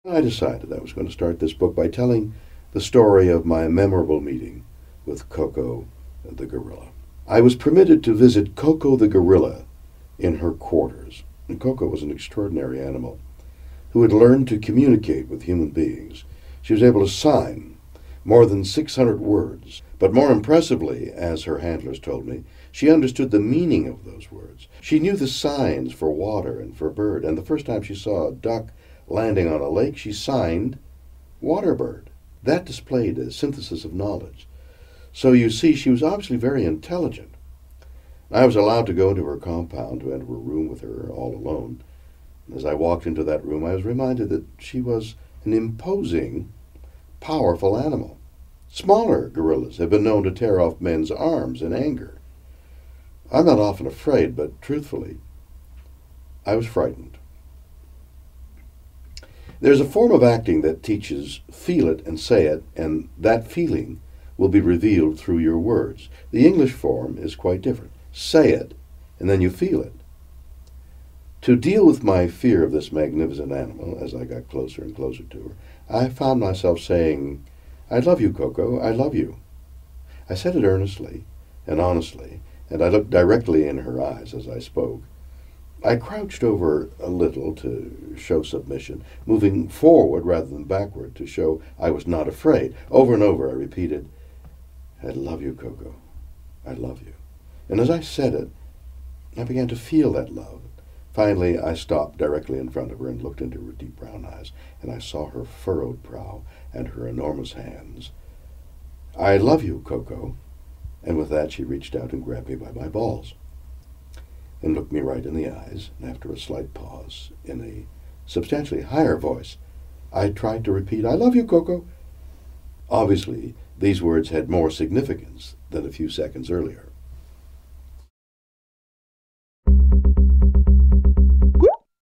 I decided I was going to start this book by telling the story of my memorable meeting with Koko the gorilla. I was permitted to visit Koko the gorilla in her quarters. And Koko was an extraordinary animal who had learned to communicate with human beings. She was able to sign more than 600 words, but more impressively, as her handlers told me, she understood the meaning of those words. She knew the signs for water and for bird, and the first time she saw a duck landing on a lake, she signed waterbird. That displayed a synthesis of knowledge. So you see, she was obviously very intelligent. I was allowed to go into her compound, to enter a room with her all alone. As I walked into that room, I was reminded that she was an imposing, powerful animal. Smaller gorillas have been known to tear off men's arms in anger. I'm not often afraid, but truthfully, I was frightened. There's a form of acting that teaches feel it and say it, and that feeling will be revealed through your words. The English form is quite different. Say it, and then you feel it. To deal with my fear of this magnificent animal, as I got closer and closer to her, I found myself saying, "I love you, Koko, I love you." I said it earnestly and honestly, and I looked directly in her eyes as I spoke. I crouched over a little to show submission, moving forward rather than backward to show I was not afraid. Over and over I repeated, "I love you, Koko, I love you." And as I said it, I began to feel that love. Finally, I stopped directly in front of her and looked into her deep brown eyes, and I saw her furrowed brow and her enormous hands. "I love you, Koko." And with that, she reached out and grabbed me by my balls and looked me right in the eyes, and after a slight pause, in a substantially higher voice, I tried to repeat, "I love you, Koko." Obviously, these words had more significance than a few seconds earlier.